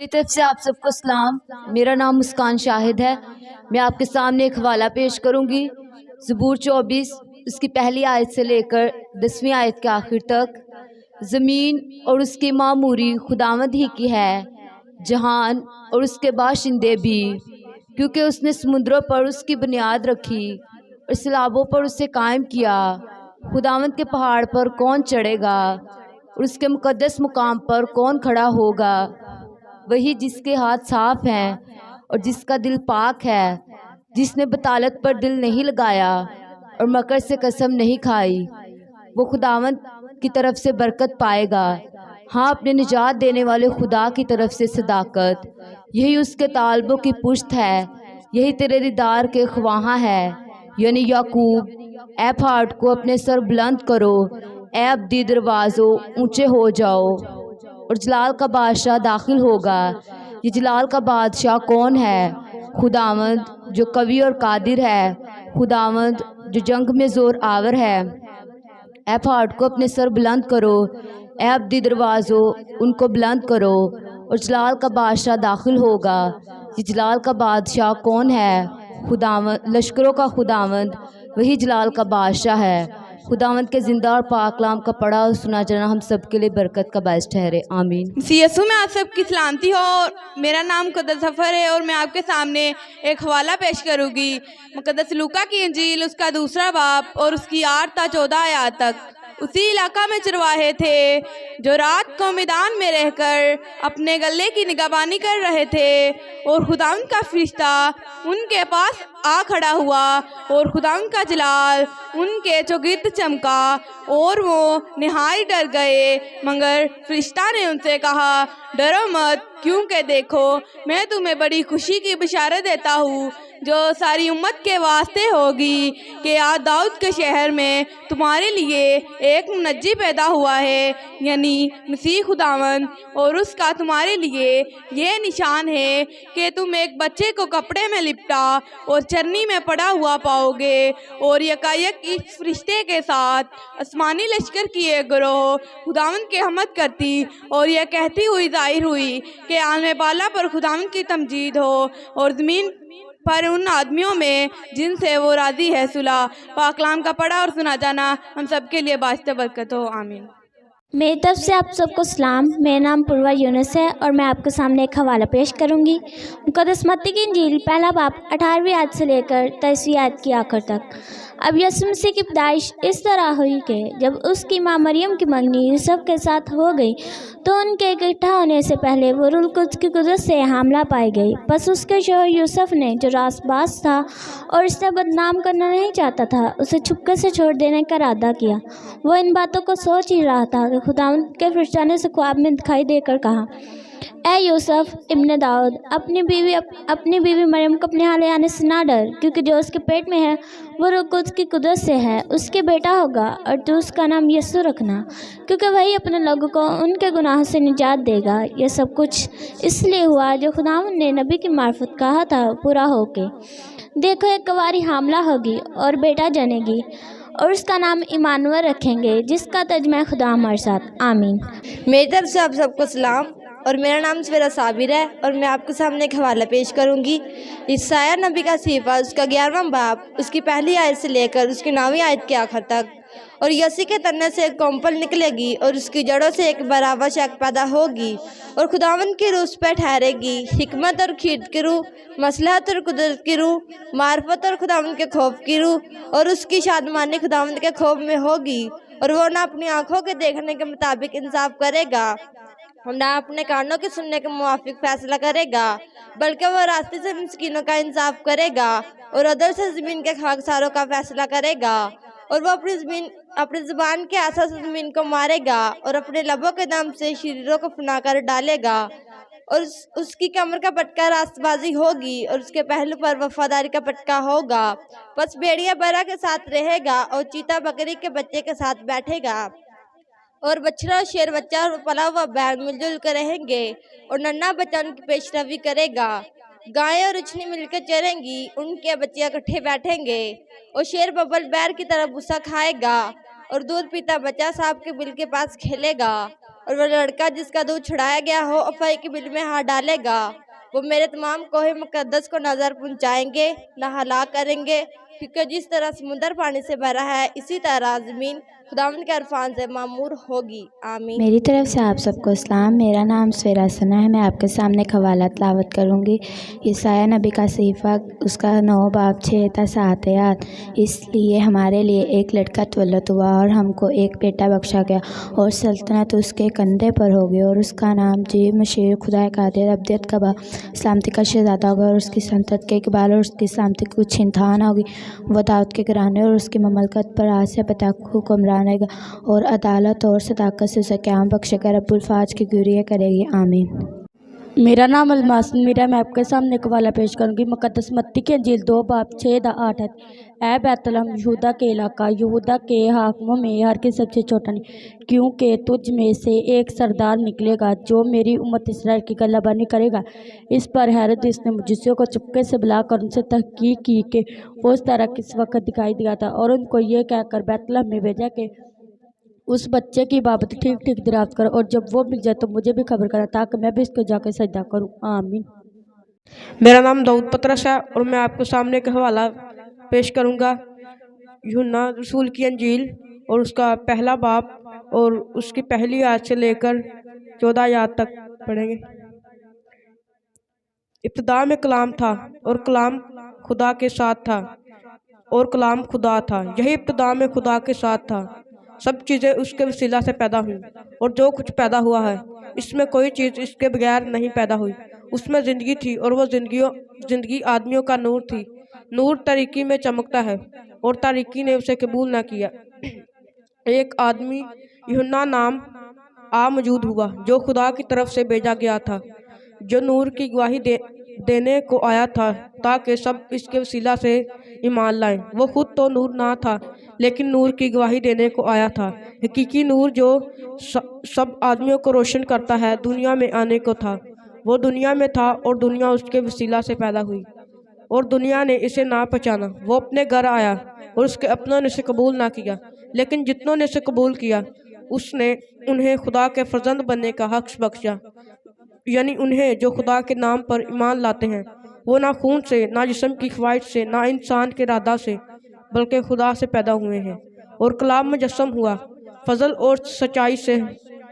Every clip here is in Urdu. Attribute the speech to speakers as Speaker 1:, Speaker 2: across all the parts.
Speaker 1: میری طرف سے آپ سب کو سلام۔ میرا نام مسکان شاہد ہے۔ میں آپ کے سامنے ایک حوالہ پیش کروں گی زبور 24 اس کی پہلی آیت سے لے کر 10ویں آیت کے آخر تک۔ زمین اور اس کی معموری خداوند ہی کی ہے، جہان اور اس کے باشندے بھی، کیونکہ اس نے سمندروں پر اس کی بنیاد رکھی اور سیلابوں پر اسے قائم کیا۔ خداوند کے پہاڑ پر کون چڑھے گا اور اس کے مقدس مقام پر کون کھڑا ہوگا؟ وہی جس کے ہاتھ صاف ہیں اور جس کا دل پاک ہے، جس نے بطالت پر دل نہیں لگایا اور مکر سے قسم نہیں کھائی، وہ خداوند کی طرف سے برکت پائے گا۔ ہاں، اپنے نجات دینے والے خدا کی طرف سے صداقت، یہی اس کے طالبوں کی پشت ہے، یہی تیرے دیدار کے خواہاں ہے، یعنی یعقوب۔ اے پہاڑ کو اپنے سر بلند کرو، اے ابدی دروازوں اونچے ہو جاؤ، اور جلال کا بادشاہ داخل ہوگا۔ یہ جلال کا بادشاہ کون ہے؟ خداوند جو قوی اور قادر ہے، خداوند جو جنگ میں زور آور ہے۔ اے پہاڑ کو اپنے سر بلند کرو، اے ابدی دروازوں ان کو بلند کرو، اور جلال کا بادشاہ داخل ہوگا۔ یہ جلال کا بادشاہ کون ہے؟ خداوند، لشکروں کا خداوند، وہی جلال کا بادشاہ ہے۔ خداوند کے زندہ اور پاک کلام کا پڑھا اور سنا جانا ہم سب کے لیے برکت کا باعث ٹھہرے، آمین۔
Speaker 2: یسوع میں آپ سب کی سلامتی ہو۔ میرا نام مقدس ظفر ہے اور میں آپ کے سامنے ایک حوالہ پیش کروں گی مقدس لوکا کی انجیل، اس کا 2 باب اور اس کی 8 تا 14 آیات تک۔ اسی علاقہ میں چرواہے تھے جو رات کو میدان میں رہ کر اپنے گلے کی نگہبانی کر رہے تھے، اور خداوند کا فرشتہ ان کے پاس آ کھڑا ہوا، اور خداوند کا جلال ان کے چوگرد چمکا، اور وہ نہایت ڈر گئے۔ مگر فرشتہ نے ان سے کہا، ڈرو مت، کیونکہ دیکھو میں تمہیں بڑی خوشی کی بشارت دیتا ہوں جو ساری امت کے واسطے ہوگی، کہ آج داؤد کے شہر میں تمہارے لیے ایک منجی پیدا ہوا ہے، یعنی مسیح خداوند، اور اس کا تمہارے لیے یہ نشان ہے کہ تم ایک بچے کو کپڑے میں لپٹا اور چرنی میں پڑا ہوا پاؤ گے۔ اور یکایک اس فرشتے کے ساتھ آسمانی لشکر کی ایک گروہ خداوند کی حمد کرتی اور یہ کہتی ہوئی ظاہر ہوئی کہ عالم بالا پر خداوند کی تمجید ہو، اور زمین پر ان آدمیوں میں جن سے وہ راضی ہے صلح۔ پاک کلام کا پڑھا اور سنا جانا ہم سب کے لیے باعث برکت ہو، آمین۔
Speaker 3: میری طرف سے آپ سب کو سلام۔ میرا نام پوروا یونس ہے اور میں آپ کے سامنے ایک حوالہ پیش کروں گی مقدس متی کی انجیل، 1 باب 18ویں آیت سے لے کر 23ویں آیت کی آخر تک۔ اب یسوع مسیح کی پیدائش اس طرح ہوئی کہ جب اس کی ماں مریم کی منگنی یوسف کے ساتھ ہو گئی تو ان کے اکٹھا ہونے سے پہلے وہ روح القدس کی قدرت سے حاملہ پائی گئی۔ پس اس کے شوہر یوسف نے، جو راست باز تھا اور اس سے بدنام کرنا نہیں چاہتا تھا، اسے چھپکے سے چھوڑ دینے کا ارادہ کیا۔ وہ ان باتوں کو سوچ ہی رہا تھا کہ خداوند کے فرشتہ نے اسے خواب میں دکھائی دے کر کہا، اے یوسف ابن داؤد، اپنی بیوی مریم کو اپنے ہاں لے آنے سے نہ ڈر، کیونکہ جو اس کے پیٹ میں ہے وہ روح القدس کی قدرت سے ہے۔ اس کے بیٹا ہوگا اور تو اس کا نام یسوع رکھنا، کیونکہ وہی اپنے لوگوں کو ان کے گناہوں سے نجات دے گا۔ یہ سب کچھ اس لیے ہوا جو خداوند نے نبی کی معرفت کہا تھا پورا ہو کے، دیکھو ایک کنواری حاملہ ہوگی اور بیٹا جنے گی، اور اس کا نام ایمانویل رکھیں گے، جس کا ترجمہ خدا ہمارے ساتھ، آمین۔
Speaker 4: میری طرف سے آپ سب کو سلام، اور میرا نام سویرا صابر ہے اور میں آپ کے سامنے ایک حوالہ پیش کروں گی یسایہ نبی کا صحیفہ، اس کا 11واں باب، اس کی پہلی آیت سے لے کر اس کی 9ویں آیت کے آخر تک۔ اور یسی کے تنے سے ایک کونپل نکلے گی اور اس کی جڑوں سے ایک برابر شک پیدا ہوگی، اور خداوند کی روح اس پہ ٹھہرے گی، حکمت اور کھیت کی روح، مصلحت اور قدرت کی روح، معرفت اور خداوند کے خوف کی روح، اور اس کی شادمانی خداوند کے خوف میں ہوگی۔ اور وہ نہ اپنی آنکھوں کے دیکھنے کے مطابق انصاف کرے گا، نہ اپنے کانوں کے سننے کے موافق فیصلہ کرے گا، بلکہ وہ راستے سے مسکینوں کا انصاف کرے گا اور عدل سے زمین کے خاکساروں کا فیصلہ کرے گا۔ اور وہ اپنی زبان کے آسا سے زمین کو مارے گا اور اپنے لبوں کے دم سے شریروں کو فنا کر ڈالے گا۔ اور اس کی کمر کا پٹکا راست بازی ہوگی اور اس کے پہلو پر وفاداری کا پٹکا ہوگا۔ پس بھیڑیا برا کے ساتھ رہے گا اور چیتا بکری کے بچے کے ساتھ بیٹھے گا، اور بچڑا اور شیر بچہ اور پلا ہوا بیل مل جل کر رہیں گے، اور ننھا بچہ ان کی پیش روی کرے گا۔ گائیں اور اچھنی مل کر چریں گی، ان کے بچے اکٹھے بیٹھیں گے، اور شیر ببل بیر کی طرح بھوسا کھائے گا، اور دودھ پیتا بچہ سانپ کے بل کے پاس کھیلے گا۔ اور وہ لڑکا جس کا دودھ چھڑایا گیا ہو افواہ کے بل میں ہاتھ ڈالے گا، وہ میرے تمام کوہ مقدس کو نظر پہنچائیں گے، نہ ہلاک کریں گے، کیونکہ جس طرح سمندر پانی سے بھرا ہے اسی طرح زمین خداوند کے عرفان سے معمور ہوگی۔ آمین۔
Speaker 5: میری طرف سے آپ سب کو اسلام۔ میرا نام سویرا ثنا ہے۔ میں آپ کے سامنے ایک حوالہ تلاوت کروں گی۔ یسایہ نبی کا صحیفہ، اس کا 9 باب 6 تا 7 آیات۔ اس لیے ہمارے لیے ایک لڑکا تولد ہوا اور ہم کو ایک بیٹا بخشا گیا، اور سلطنت اس کے کندھے پر ہوگی، اور اس کا نام جی مشیر، خدا قادر، ابدیت کا باپ، سلامتی کا شہزادہ ہوگا، اور اس کی سلطنت کے اقبال اور اس کی سلامتی کی کچھ انتہا نہ ہوگی۔ وہ داؤد کے گھرانے اور اس کی مملکت پر آج سے اب تک حکمران رہے گا، اور عدالت اور صداقت سے اسے قیام بخشے گا، رب الفاظ کی گریہ کرے گی۔ آمین۔
Speaker 6: میرا نام الماس میرا، میں آپ کے سامنے ایک حوالہ پیش کروں گی۔ مقدس متی کی انجیل 2 باب 6 تا 8 ہے۔ اے بیت لحم یہودا کے علاقہ، یہودا کے حاکموں میں ہر کی سب سے چھوٹا نہیں، کیونکہ تجھ میں سے ایک سردار نکلے گا جو میری امت اسرائیل کی غلبانی کرے گا۔ اس پر ہیرودیس نے مجوسیوں کو چپکے سے بلا کر ان سے تحقیق کی کہ وہ اس طرح کس وقت دکھائی دیا تھا، اور ان کو یہ کہہ کر بیت لحم میں بھیجا کہ اس بچے کی بابت ٹھیک ٹھیک دریافت کرو، اور جب وہ مل جائے تو مجھے بھی خبر کرنا، تاکہ میں بھی اس کو جا کے سجدہ کروں۔ آمین۔
Speaker 7: میرا نام داؤد پطرس ہے، اور میں آپ کے سامنے ایک حوالہ پیش کروں گا۔ یوحنا رسول کی انجیل اور اس کا 1 باب اور اس کی پہلی آیت سے لے کر 14 آیات تک پڑھیں گے۔ ابتدا میں کلام تھا، اور کلام خدا کے ساتھ تھا، اور کلام خدا تھا۔ یہی ابتدا میں خدا کے ساتھ تھا۔ سب چیزیں اس کے وسیلہ سے پیدا ہوئیں، اور جو کچھ پیدا ہوا ہے اس میں کوئی چیز اس کے بغیر نہیں پیدا ہوئی۔ اس میں زندگی تھی، اور وہ زندگی آدمیوں کا نور تھی۔ نور تاریکی میں چمکتا ہے، اور تاریکی نے اسے قبول نہ کیا۔ ایک آدمی یوحنا نام موجود ہوا، جو خدا کی طرف سے بھیجا گیا تھا، جو نور کی گواہی دینے کو آیا تھا، تاکہ سب اس کے وسیلہ سے ایمان لائیں۔ وہ خود تو نور نہ تھا، لیکن نور کی گواہی دینے کو آیا تھا۔ حقیقی نور جو سب آدمیوں کو روشن کرتا ہے دنیا میں آنے کو تھا۔ وہ دنیا میں تھا، اور دنیا اس کے وسیلہ سے پیدا ہوئی، اور دنیا نے اسے نہ پہچانا۔ وہ اپنے گھر آیا، اور اس کے اپنوں نے اسے قبول نہ کیا، لیکن جتنوں نے اسے قبول کیا اس نے انہیں خدا کے فرزند بننے کا حق بخشا، یعنی انہیں جو خدا کے نام پر ایمان لاتے ہیں۔ وہ نہ خون سے، نہ جسم کی خواہش سے، نہ انسان کے ارادہ سے، بلکہ خدا سے پیدا ہوئے ہیں۔ اور کلام مجسم ہوا، فضل اور سچائی سے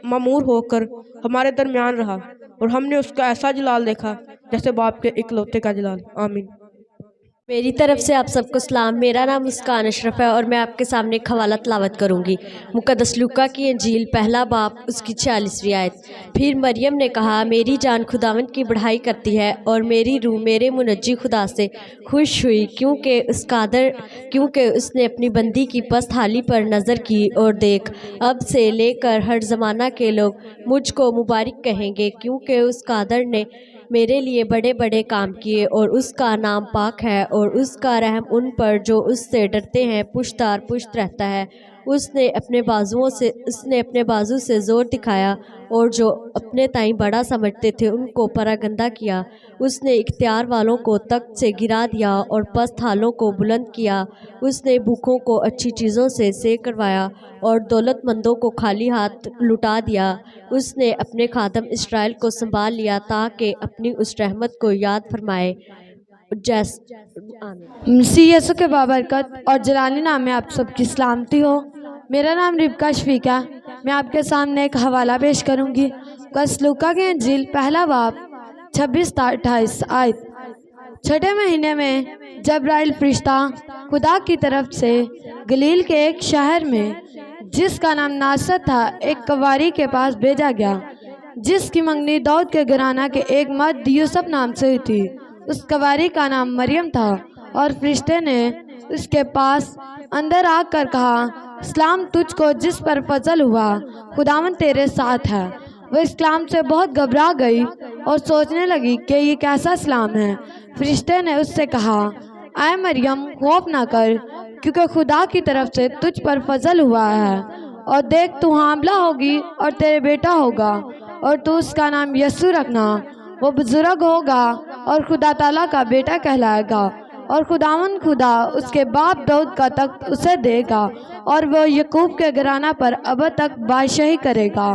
Speaker 7: معمور ہو کر ہمارے درمیان رہا، اور ہم نے اس کا ایسا جلال دیکھا جیسے باپ کے اکلوتے کا جلال۔ آمین۔
Speaker 8: میری طرف سے آپ سب کو سلام۔ میرا نام مسکان اشرف ہے، اور میں آپ کے سامنے ایک حوالہ تلاوت کروں گی۔ مقدس لوکا کی انجیل 1 باب اس کی 46ویں آیت۔ پھر مریم نے کہا، میری جان خداوند کی بڑھائی کرتی ہے، اور میری روح میرے منجی خدا سے خوش ہوئی، کیونکہ اس نے اپنی بندی کی پست حالی پر نظر کی، اور دیکھ اب سے لے کر ہر زمانہ کے لوگ مجھ کو مبارک کہیں گے، کیونکہ اس قادر نے میرے لیے بڑے بڑے کام کیے، اور اس کا نام پاک ہے، اور اس کا رحم ان پر جو اس سے ڈرتے ہیں پشت دار پشت رہتا ہے۔ اس نے اپنے بازو سے زور دکھایا، اور جو اپنے تائیں بڑا سمجھتے تھے ان کو پراگندہ کیا۔ اس نے اختیار والوں کو تخت سے گرا دیا، اور پست حالوں کو بلند کیا۔ اس نے بھوکوں کو اچھی چیزوں سے سیر کروایا، اور دولت مندوں کو خالی ہاتھ لٹا دیا۔ اس نے اپنے خادم اسرائیل کو سنبھال لیا، تاکہ اپنی اس رحمت کو یاد فرمائے۔
Speaker 9: مسیح یسوع کے بابرکت اور جلالی نام میں آپ سب کی سلامتی ہو۔ میرا نام ربکا شفیق ہے۔ میں آپ کے سامنے ایک حوالہ پیش کروں گی۔ لوکا کی انجیل 1 باب 26 تا 28 آیت۔ چھٹے مہینے میں جبرائیل فرشتہ خدا کی طرف سے گلیل کے ایک شہر میں جس کا نام ناصرت تھا ایک کنواری کے پاس بھیجا گیا، جس کی منگنی داؤد کے گھرانہ کے ایک مرد یوسف نام سے ہوئی تھی۔ اس کنواری کا نام مریم تھا، اور فرشتے نے اس کے پاس اندر آ کر کہا، سلام تجھ کو جس پر فضل ہوا، خداوند تیرے ساتھ ہے۔ وہ اس کلام سے بہت گھبرا گئی اور سوچنے لگی کہ یہ کیسا سلام ہے۔ فرشتے نے اس سے کہا، اے مریم خوف نہ کر، کیونکہ خدا کی طرف سے تجھ پر فضل ہوا ہے، اور دیکھ تو حاملہ ہوگی اور تیرے بیٹا ہوگا، اور تو اس کا نام یسوع رکھنا۔ وہ بزرگ ہوگا اور خدا تعالیٰ کا بیٹا کہلائے گا، اور خداوند خدا اس کے باپ داؤد کا تخت اسے دے گا، اور وہ یعقوب کے گھرانہ پر ابد تک بادشاہی کرے گا،